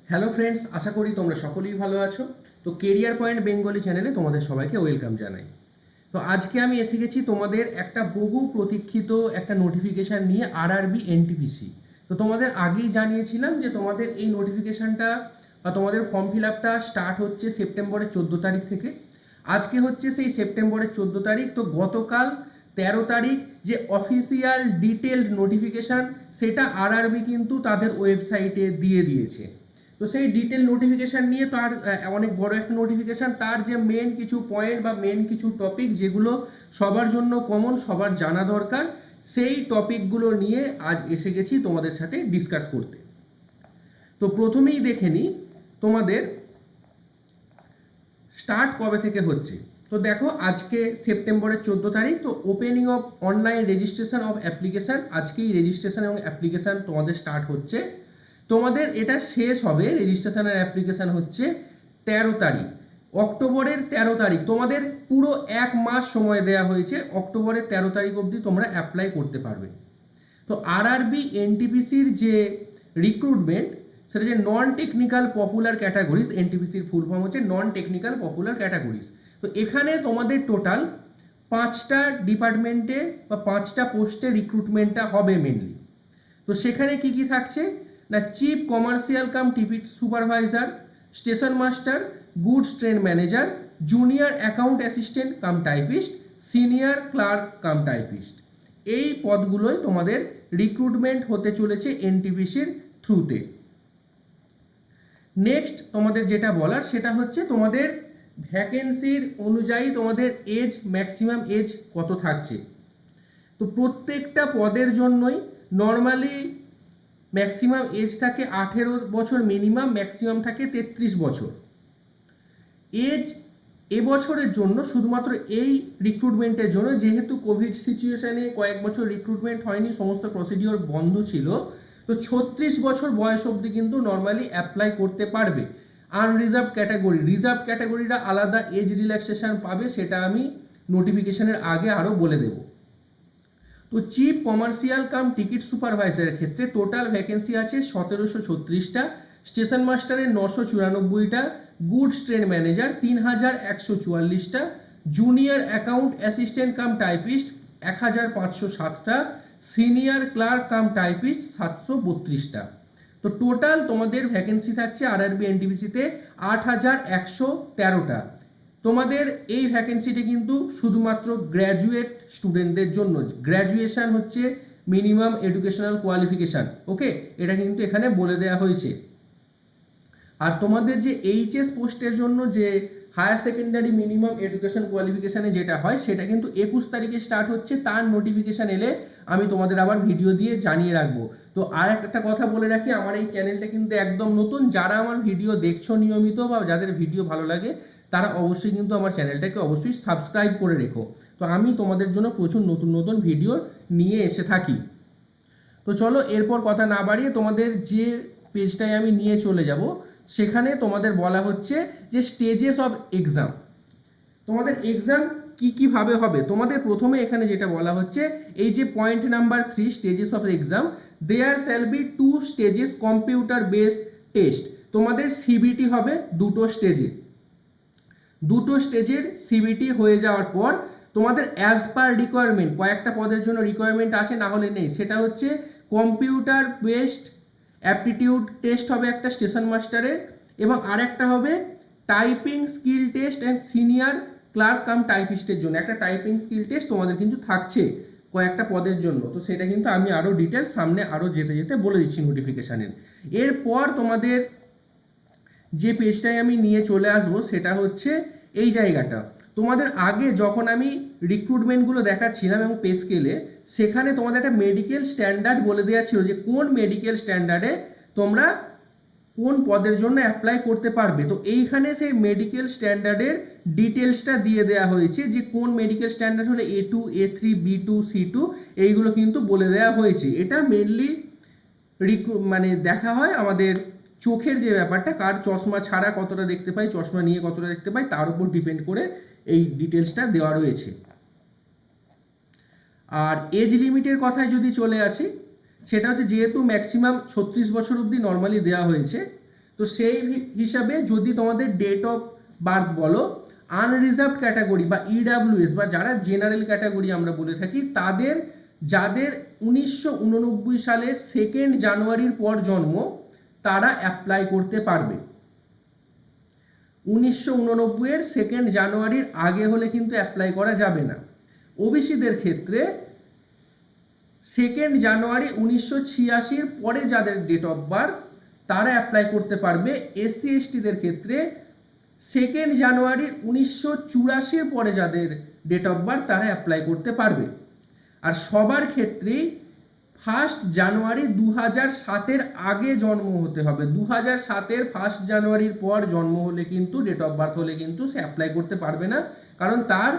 Hello friends, আশা করি তোমরা সকলেই ভালো আছো। তো কেরিয়ার পয়েন্ট বেঙ্গলি চ্যানেলে তোমাদের সবাইকে ওয়েলকাম জানাই। তো আজকে আমি এসে গেছি তোমাদের একটা বহু প্রতীক্ষিত একটা নোটিফিকেশান নিয়ে, আরআরবি এনটিপিসি। তো তোমাদের আগেই জানিয়েছিলাম যে তোমাদের এই নোটিফিকেশানটা বা তোমাদের ফর্ম ফিল আপটা স্টার্ট হচ্ছে সেপ্টেম্বরের 14 তারিখ থেকে। আজকে হচ্ছে সেই সেপ্টেম্বরের 14 তারিখ। তো গতকাল 13 তারিখ যে অফিসিয়াল ডিটেলড নোটিফিকেশান, সেটা আরআরবি কিন্তু তাদের ওয়েবসাইটে দিয়ে দিয়েছে। তো সেই ডিটেল নোটিফিকেশান নিয়ে তার অনেক বড় একটা নোটিফিকেশান, তার যে মেন কিছু পয়েন্ট বা মেন কিছু টপিক যেগুলো সবার জন্য কমন, সবার জানা দরকার, সেই টপিকগুলো নিয়ে আজ এসে গেছি তোমাদের সাথে ডিসকাস করতে। তো প্রথমেই দেখে নিই তোমাদের স্টার্ট কবে থেকে হচ্ছে। তো দেখো, আজকে সেপ্টেম্বরের 14 তারিখ। তো opening of online registration of application, আজকেই রেজিস্ট্রেশন এবং অ্যাপ্লিকেশান তোমাদের স্টার্ট হচ্ছে। তোমাদের এটা শেষ হবে, রেজিস্ট্রেশনের অ্যাপ্লিকেশান হচ্ছে 13 তারিখ, অক্টোবরের 13 তারিখ। তোমাদের পুরো এক মাস সময় দেওয়া হয়েছে, অক্টোবরের 13 তারিখ অবধি তোমরা অ্যাপ্লাই করতে পারবে। তো আরআরবি এনটিপিসির যে রিক্রুটমেন্ট, সেটা যে নন টেকনিক্যাল পপুলার ক্যাটাগরিজ, এনটিপিসির ফুল ফর্ম হচ্ছে নন টেকনিক্যাল পপুলার ক্যাটাগরিজ। তো এখানে তোমাদের টোটাল 5টা ডিপার্টমেন্টে বা 5টা পোস্টে রিক্রুটমেন্টটা হবে মেনলি। তো সেখানে কি কি থাকছে না, chief commercial cum ticket supervisor, station master, goods train manager, junior account assistant cum typist, senior clerk cum typist. এই পদগুলোই তোমাদের রিক্রুটমেন্ট হতে চলেছে এনটিপিসির থ্রুতে। নেক্সট তোমাদের যেটা বলার সেটা হচ্ছে তোমাদের ভ্যাকেন্সির অনুযায়ী তোমাদের এজ, ম্যাক্সিমাম এজ কত থাকছে। তো প্রত্যেকটা পদের জন্যই নর্মালি ম্যাক্সিমাম এজ থাকে 18 বছর, মিনিমাম ম্যাক্সিমাম থাকে 33 বছর। এজ এবছরের জন্য শুধুমাত্র এই রিক্রুটমেন্টের জন্য, যেহেতু কোভিড সিচুয়েশনে কয়েক বছর রিক্রুটমেন্ট হয়নি, সমস্ত প্রসিডিওর বন্ধ ছিল, তো 36 বছর বয়স অবধি কিন্তু নর্মালি অ্যাপ্লাই করতে পারবে। আনরিজার্ভ ক্যাটাগরি, রিজার্ভ ক্যাটাগরিরা আলাদা এজ রিল্যাক্সেশন পাবে, সেটা আমি নোটিফিকেশনের আগে আরও বলে দেবো। তো চিফ কমার্শিয়াল কাম টিকিট সুপারভাইজারের ক্ষেত্রে টোটাল ভ্যাকেন্সি আছে 1736টা, স্টেশন মাস্টারের 994টা, গুডস ট্রেন ম্যানেজার 3144টা, junior account assistant cum typist 1507টা, সিনিয়র ক্লার্ক কাম টাইপিস্ট 732টা। তো টোটাল তোমাদের ভ্যাকেন্সি থাকছে আরআরবি এনটিপিসিতে 8113টা। তোমাদের এই ভ্যাকেন্সিটি কিন্তু শুধুমাত্র গ্র্যাজুয়েট স্টুডেন্টদের জন্য, গ্র্যাজুয়েশন হচ্ছে মিনিমাম এডুকেশনাল কোয়ালিফিকেশান, ওকে, এটা কিন্তু এখানে বলে দেওয়া হয়েছে। আর তোমাদের যে এইচএস পোস্টের জন্য যে হায়ার সেকেন্ডারি মিনিমাম এডুকেশন কোয়ালিফিকেশানে যেটা হয়, সেটা কিন্তু 21 তারিখে স্টার্ট হচ্ছে। তার নোটিফিকেশান এলে আমি তোমাদের আবার ভিডিও দিয়ে জানিয়ে রাখবো। তো আর একটা কথা বলে রাখি, আমার এই চ্যানেলটা কিন্তু একদম নতুন। যারা আমার ভিডিও দেখছো নিয়মিত বা যাদের ভিডিও ভালো লাগে, তারা অবশ্যই কিন্তু আমার চ্যানেলটাকে অবশ্যই সাবস্ক্রাইব করে রেখো। তো আমি তোমাদের জন্য প্রচুর নতুন নতুন ভিডিও নিয়ে এসে থাকি। তো চলো, এরপর কথা না বাড়িয়ে তোমাদের যে পেজটায় আমি নিয়ে চলে যাব, সেখানে তোমাদের বলা হচ্ছে যে স্টেজেস অফ এক্সাম। তোমাদের এক্সাম কীভাবে হবে। তোমাদের প্রথমে এখানে যেটা বলা হচ্ছে, এই যে point number 3, stages of exam, there shall be 2 stages computer based test. তোমাদের সিবিটি হবে দুটো স্টেজের সিবিটি হয়ে যাওয়ার পর তোমাদের অ্যাজ পার রিকোয়ারমেন্ট, কয়েকটা পদের জন্য রিকোয়ারমেন্ট আছে, না হলে নেই, সেটা হচ্ছে কম্পিউটার বেসড অ্যাপটিটিউড টেস্ট হবে একটা স্টেশন মাস্টারের, এবং আরেকটা হবে typing skill test and senior clerk cum টাইপিস্টের জন্য একটা টাইপিং স্কিল টেস্ট তোমাদের কিন্তু থাকছে কয়েকটা পদের জন্য। তো সেটা কিন্তু আমি আরও ডিটেলস সামনে আরও যেতে যেতে বলে দিচ্ছি নোটিফিকেশানের। এরপর তোমাদের যে পেজটায় আমি নিয়ে চলে আসবো সেটা হচ্ছে এই জায়গাটা। তোমাদের আগে যখন আমি রিক্রুটমেন্টগুলো দেখাচ্ছিলাম এবং পে স্কেলে, সেখানে তোমাদের একটা মেডিকেল স্ট্যান্ডার্ড বলে দেওয়া ছিল যে কোন মেডিকেল স্ট্যান্ডার্ডে তোমরা কোন পদের জন্য অ্যাপ্লাই করতে পারবে। তো এইখানে সেই মেডিকেল স্ট্যান্ডার্ডের ডিটেলসটা দিয়ে দেওয়া হয়েছে, যে কোন মেডিকেল স্ট্যান্ডার্ড হলে A2, A3, B2, C2, এইগুলো কিন্তু বলে দেওয়া হয়েছে। এটা মেনলি মানে দেখা হয় আমাদের চোখের যে ব্যাপারটা, কার চশমা ছাড়া কতটা দেখতে পাই, চশমা নিয়ে কতটা দেখতে পাই, তার উপর ডিপেন্ড করে এই ডিটেলসটা দেওয়া রয়েছে। আর এজ লিমিটের কথায় যদি চলে আসি, সেটা হচ্ছে যেহেতু ম্যাক্সিমাম 36 বছর অবধি নর্মালি দেওয়া হয়েছে, তো সেই হিসাবে যদি তোমাদের ডেট অফ বার্থ বলো, আনরিজার্ভড ক্যাটাগরি বা ইডাব্লিউএস বা যারা জেনারেল ক্যাটাগরি আমরা বলে থাকি, তাদের যাদের 1989 সালের 2 জানুয়ারির পর জন্ম তারা অ্যাপ্লাই করতে পারবে। 1989 এর 2 জানুয়ারির আগে হলে কিন্তু অ্যাপ্লাই করা যাবে না। ওবিসিদের ক্ষেত্রে 2 জানুয়ারি 1986 পরে যাদের ডেট অফ বার্থ তারা অ্যাপ্লাই করতে পারবে। এসসি এসটিদের ক্ষেত্রে 2 জানুয়ারি 1984 পরে যাদের ডেট অফ বার্থ তারা অ্যাপ্লাই করতে পারবে। আর সবার ক্ষেত্রেই 1 জানুয়ারি 2007 আগে জন্ম হতে হবে। 2007 1 জানুয়ারির পর জন্ম হলে কিন্তু ডেট অফ বার্থ হলে কিন্তু সে অ্যাপ্লাই করতে পারবে না, কারণ তার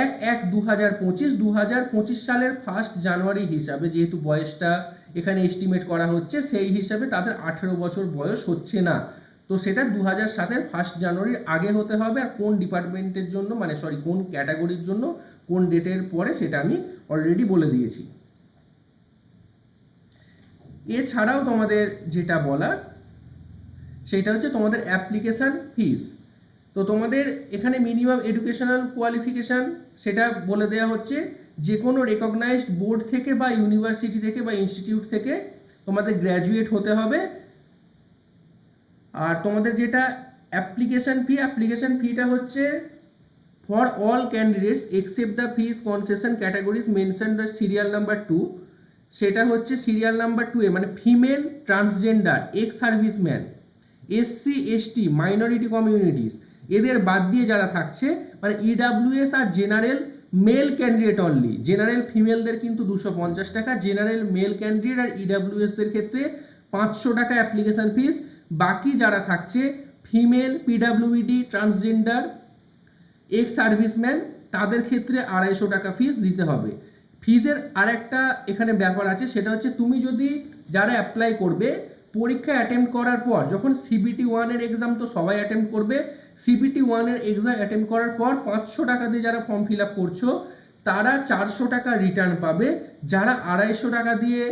1/1/2025 সালের 1 জানুয়ারি হিসাবে যেহেতু বয়সটা এখানে এস্টিমেট করা হচ্ছে, সেই হিসাবে তাদের 18 বছর বয়স হচ্ছে না। তো সেটা 2007 1 জানুয়ারির আগে হতে হবে। আর কোন ডিপার্টমেন্টের জন্য কোন ক্যাটাগরির জন্য কোন ডেটের পরে সেটা আমি অলরেডি বলে দিয়েছি। এছাড়াও তোমাদের যেটা বলার সেটা হচ্ছে তোমাদের অ্যাপ্লিকেশন ফিস। তো তোমাদের এখানে মিনিমাম এডুকেশনাল কোয়ালিফিকেশান সেটা বলে দেওয়া হচ্ছে, যে কোনো রেকগনাইজড বোর্ড থেকে বা ইউনিভার্সিটি থেকে বা ইনস্টিটিউট থেকে তোমাদের গ্র্যাজুয়েট হতে হবে। আর তোমাদের যেটা অ্যাপ্লিকেশন ফিটা হচ্ছে for all candidates except the fees concession categories mentioned serial number 2, সেটা হচ্ছে সিরিয়াল নাম্বার 2 এ মানে female, transgender, ex serviceman, SC ST, minority communities, এদের বাদ দিয়ে যারা থাকছে মানে ইডাব্লিউএস আর general male candidate only. General ফিমেলদের কিন্তু 250 টাকা, জেনারেল মেল ক্যান্ডিডেট আর ইডাব্লিউএসদের ক্ষেত্রে 500 টাকা অ্যাপ্লিকেশন ফিস। বাকি যারা থাকছে female, PWD, transgender, ex serviceman, তাদের ক্ষেত্রে 250 টাকা ফিস দিতে হবে। ফিজের আর একটা এখানে ব্যাপার আছে, সেটা হচ্ছে তুমি যদি যারা অ্যাপ্লাই করবে পরীক্ষা অ্যাটেম্প করার পর, যখন সিবিটি 1 এর এক্সাম তো সবাই অ্যাটেম্প করবে, সিবিটি 1 এর এক্সাম অ্যাটেম্প করার পর 500 টাকা দিয়ে যারা ফর্ম ফিল আপ করছো তারা 400 টাকা রিটার্ন পাবে। যারা 250 টাকা দিয়ে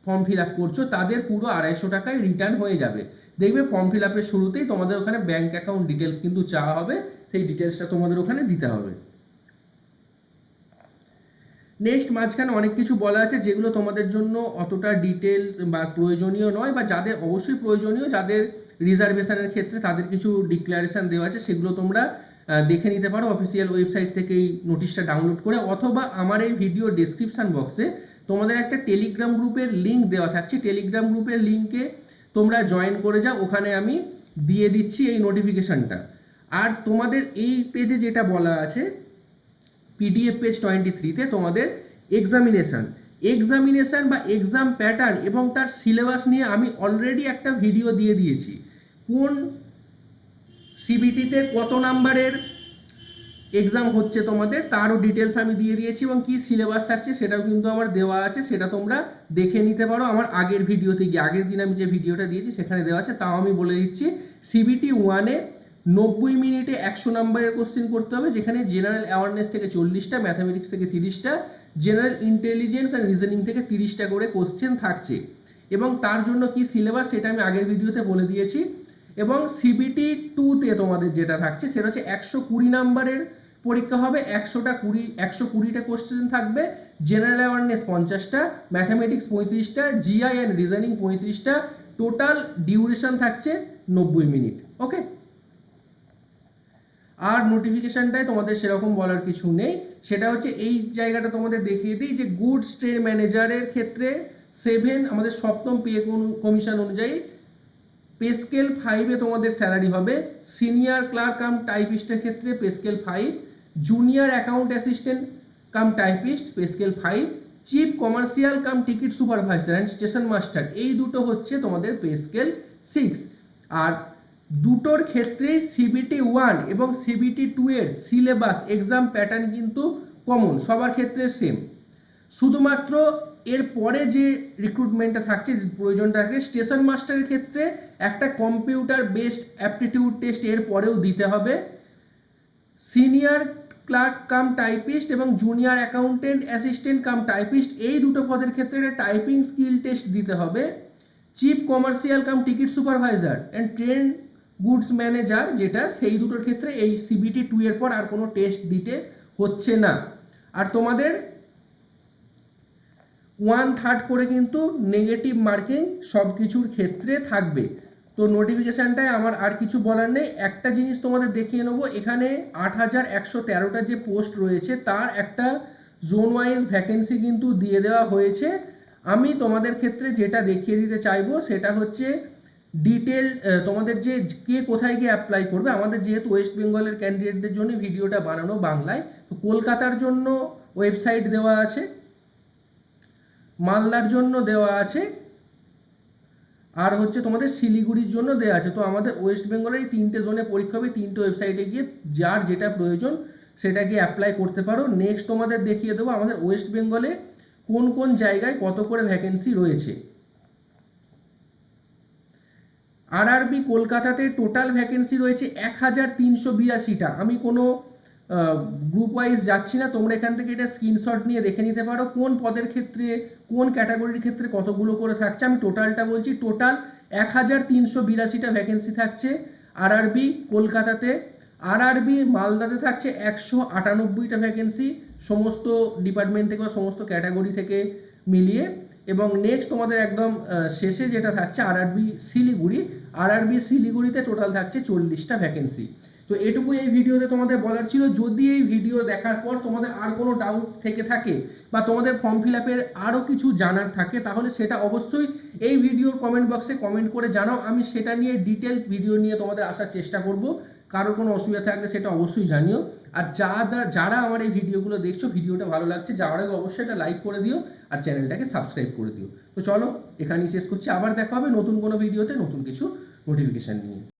ফর্ম ফিল আপ করছো তাদের পুরো 250 টাকায় রিটার্ন হয়ে যাবে। দেখবে ফর্ম ফিল আপের শুরুতেই তোমাদের ওখানে ব্যাংক অ্যাকাউন্ট ডিটেলস কিন্তু চাওয়া হবে, সেই ডিটেলসটা তোমাদের ওখানে দিতে হবে। নেক্সট মাঝখানে অনেক কিছু বলা আছে যেগুলো তোমাদের জন্য অতটা ডিটেলস বা প্রয়োজনীয় নয়, বা যাদের অবশ্যই প্রয়োজনীয়, যাদের রিজার্ভেশনের ক্ষেত্রে তাদের কিছু ডিক্লারেশন দেওয়া আছে, সেগুলো তোমরা দেখে নিতে পারো অফিসিয়াল ওয়েবসাইট থেকে এই নোটিশটা ডাউনলোড করে, অথবা আমার এই ভিডিও ডেসক্রিপশন বক্সে তোমাদের একটা টেলিগ্রাম গ্রুপের লিঙ্ক দেওয়া থাকছে। টেলিগ্রাম গ্রুপের লিঙ্কে তোমরা জয়েন করে যাও, ওখানে আমি দিয়ে দিচ্ছি এই নোটিফিকেশনটা। আর তোমাদের এই পেজে যেটা বলা আছে পিডিএফ পেজ 23-তে তোমাদের এক্সামিনেশন বা এক্সাম প্যাটার্ন এবং তার সিলেবাস নিয়ে আমি অলরেডি একটা ভিডিও দিয়ে দিয়েছি। কোন সিবিটিতে কত নাম্বারের এক্সাম হচ্ছে তোমাদের তারও ডিটেলস আমি দিয়ে দিয়েছি, এবং কি সিলেবাস থাকছে সেটাও কিন্তু আমার দেওয়া আছে, সেটা তোমরা দেখে নিতে পারো আমার আগের ভিডিওতে গিয়ে। আগের দিন আমি যে ভিডিওটা দিয়েছি সেখানে দেওয়া আছে। তাও আমি বলে দিচ্ছি, সিবিটি 1-এ 90 মিনিটে 100 নাম্বারের কোশ্চেন করতে হবে, যেখানে জেনারেল অ্যাওয়ারনেস থেকে 40টা, ম্যাথামেটিক্স থেকে 30টা, জেনারেল ইন্টেলিজেন্স অ্যান্ড রিজনিং থেকে 30টা করে কোশ্চেন থাকছে। এবং তার জন্য কি সিলেবাস সেটা আমি আগের ভিডিওতে বলে দিয়েছি। এবং সিবিটি 2-তে তোমাদের যেটা থাকছে সেটা হচ্ছে 120 নাম্বারের পরীক্ষা হবে, 120টা কোশ্চেন থাকবে, জেনারেল অ্যাওয়ারনেস 50টা, ম্যাথামেটিক্স 35টা, জিআই অ্যান্ড রিজনিং 35টা, টোটাল ডিউরেশন থাকছে 90 মিনিট। ওকে, আর নোটিফিকেশনটায় তোমাদের সেরকম বলার কিছু নেই। সেটা হচ্ছে এই জায়গাটা তোমাদের দেখিয়ে দিই যে গুডস ট্রেড ম্যানেজারের ক্ষেত্রে 7 আমাদের সপ্তম পে কমিশন অনুযায়ী পে স্কেল 5-এ তোমাদের স্যালারি হবে। সিনিয়র ক্লার্ক কাম টাইপিস্টের ক্ষেত্রে pay scale 5, junior account assistant cum typist pay scale 5, chief commercial cum ticket supervisor and station master এই দুটো হচ্ছে তোমাদের পে স্কেল 6। আর দুটোর ক্ষেত্রে সিবিটি 1 এবং সিবিটি 2 এর সিলেবাস এক্সাম প্যাটার্ন কিন্তু কমন, সবার ক্ষেত্রে সেম। শুধুমাত্র এর পরে যে রিক্রুটমেন্টটা থাকছে, প্রয়োজনটা থাকে, স্টেশন মাস্টারের ক্ষেত্রে একটা কম্পিউটার বেসড অ্যাপটিটিউড টেস্ট এর পরেও দিতে হবে। সিনিয়র ক্লার্ক কাম টাইপিস্ট এবং junior accountant assistant cum typist এই দুটো পদের ক্ষেত্রে একটা টাইপিং স্কিল টেস্ট দিতে হবে। Chief commercial cum ticket supervisor and train goods manager, যেটা সেই দুটোর ক্ষেত্রে এই সিবিটি 2 এর পর আর কোনো টেস্ট দিতে হচ্ছে না। আর তোমাদের 1/3 করে কিন্তু নেগেটিভ মার্কিং সব কিছুর ক্ষেত্রে থাকবে। তো নোটিফিকেশানটায় আমার আর কিছু বলার নেই। একটা জিনিস তোমাদের দেখিয়ে নেবো, এখানে 8113টা যে পোস্ট রয়েছে তার একটা জোন ওয়াইজ ভ্যাকেন্সি কিন্তু দিয়ে দেওয়া হয়েছে। আমি তোমাদের ক্ষেত্রে যেটা দেখিয়ে দিতে চাইবো সেটা হচ্ছে ডিটেল তোমাদের যে কে কোথায় গিয়ে অ্যাপ্লাই করবে। আমাদের যেহেতু ওয়েস্ট বেঙ্গলের ক্যান্ডিডেটদের জন্য ভিডিওটা বানানো বাংলায়, তো কলকাতার জন্য ওয়েবসাইট দেওয়া আছে, মালদার জন্য দেওয়া আছে, আর হচ্ছে তোমাদের শিলিগুড়ির জন্য দেওয়া আছে। তো আমাদের ওয়েস্ট বেঙ্গলের এই 3টে জোনে পরীক্ষা হবে, 3টে ওয়েবসাইটে গিয়ে যার যেটা প্রয়োজন সেটা গিয়ে অ্যাপ্লাই করতে পারো। নেক্সট তোমাদের দেখিয়ে দেবো আমাদের ওয়েস্ট বেঙ্গলে কোন কোন জায়গায় কত করে ভ্যাকেন্সি রয়েছে। আরআরবি কলকাতাতে টোটাল ভ্যাকেন্সি রয়েছে 1382টা। আমি কোনো গ্রুপ ওয়াইজ যাচ্ছি না, তোমরা এখান থেকে এটা স্ক্রিনশট নিয়ে দেখে নিতে পারো কোন পদের ক্ষেত্রে কোন ক্যাটাগরির ক্ষেত্রে কতগুলো করে থাকছে। আমি টোটালটা বলছি, টোটাল 1382টা ভ্যাকেন্সি থাকছে আরআরবি কলকাতাতে। আরআরবি মালদাতে থাকছে 198টা ভ্যাকেন্সি, সমস্ত ডিপার্টমেন্ট থেকে বা সমস্ত ক্যাটাগরি থেকে মিলিয়ে। এবং নেক্সট তোমাদের একদম শেষে যেটা থাকছে আরআরবি শিলিগুড়ি, আরআরবি শিলিগুড়িতে টোটাল থাকছে 40টা ভ্যাকেন্সি। তো এটুকু এই ভিডিওতে তোমাদের বলার ছিল। যদি এই ভিডিও দেখার পর তোমাদের আর কোনো ডাউট থেকে থাকে বা তোমাদের ফর্ম ফিল আপের আরও কিছু জানার থাকে, তাহলে সেটা অবশ্যই এই ভিডিওর কমেন্ট বক্সে কমেন্ট করে জানাও। আমি সেটা নিয়ে ডিটেল ভিডিও নিয়ে তোমাদের আসার চেষ্টা করব। কারোর কোনো অসুবিধা থাকলে সেটা অবশ্যই জানিও। আর যারা আমার এই ভিডিওগুলো দেখছো, ভিডিওটা ভালো লাগছে, যাওয়ার আগে অবশ্যই এটা লাইক করে দিও আর চ্যানেলটাকে সাবস্ক্রাইব করে দিও। তো চলো এখানেই শেষ করছি, আবার দেখা হবে নতুন কোনো ভিডিওতে নতুন কিছু নোটিফিকেশান নিয়ে।